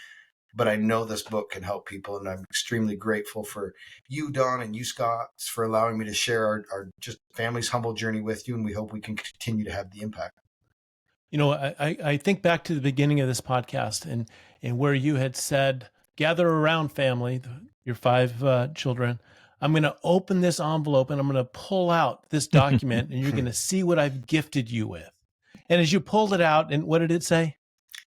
But I know this book can help people. And I'm extremely grateful for you, Don, and you, Scott, for allowing me to share our just family's humble journey with you. And we hope we can continue to have the impact. I think back to the beginning of this podcast and where you had said, gather around, family, your 5 children. I'm going to open this envelope and I'm going to pull out this document and you're going to see what I've gifted you with. And as you pulled it out, and what did it say?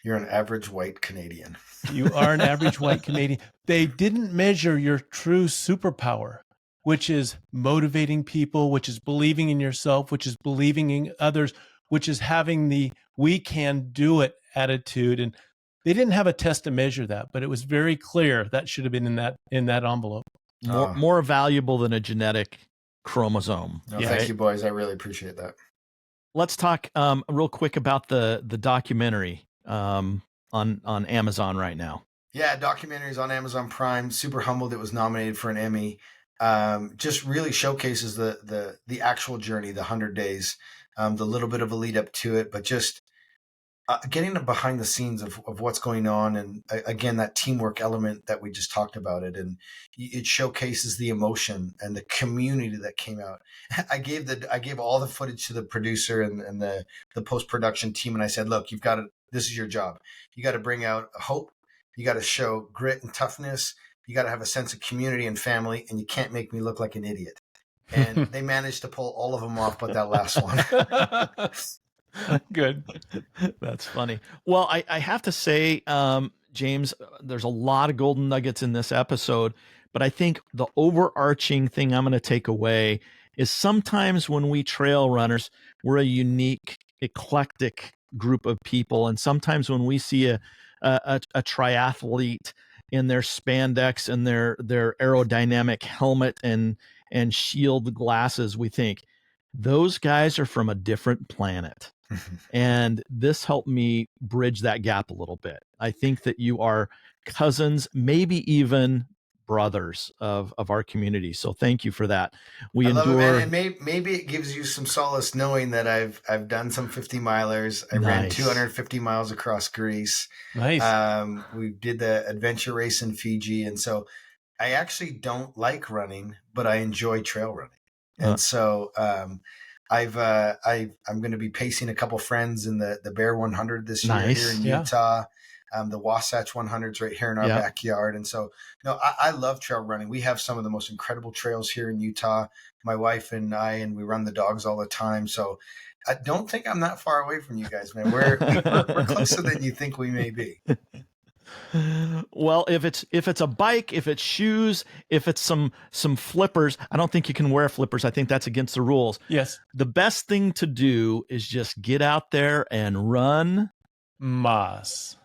You're an average white Canadian. You are an average white Canadian. They didn't measure your true superpower, which is motivating people, which is believing in yourself, which is believing in others, which is having the we can do it attitude. And they didn't have a test to measure that, but it was very clear that should have been in that envelope. More valuable than a genetic chromosome. No, thank you, boys. I really appreciate that. Let's talk real quick about the documentary on Amazon right now. Yeah, documentaries on Amazon Prime. Super humbled it was nominated for an Emmy. Just really showcases the actual journey, the 100 days, the little bit of a lead up to it, but just getting behind the scenes of what's going on. And again, that teamwork element that we just talked about it. And it showcases the emotion and the community that came out. I gave all the footage to the producer and the post-production team. And I said, look, this is your job. You got to bring out hope. You got to show grit and toughness. You got to have a sense of community and family, and you can't make me look like an idiot. And they managed to pull all of them off, but that last one. Good. That's funny. Well, I have to say, James, there's a lot of golden nuggets in this episode, but I think the overarching thing I'm going to take away is sometimes when we trail runners, we're a unique, eclectic group of people. And sometimes when we see a triathlete in their spandex and their aerodynamic helmet and shield glasses, we think those guys are from a different planet. And this helped me bridge that gap a little bit. I think that you are cousins, maybe even brothers of our community. So thank you for that. I love it, man. And maybe it gives you some solace knowing that I've done some 50 milers. I ran 250 miles across Greece. Nice. We did the adventure race in Fiji. And so I actually don't like running, but I enjoy trail running. And so I'm going to be pacing a couple friends in the Bear 100 this year here in Utah. The Wasatch 100s right here in our backyard. And so, I love trail running. We have some of the most incredible trails here in Utah. My wife and we run the dogs all the time. So I don't think I'm that far away from you guys, man. We're closer than you think we may be. Well, if it's a bike, if it's shoes, if it's some flippers, I don't think you can wear flippers. I think that's against the rules. Yes. The best thing to do is just get out there and run. Mas.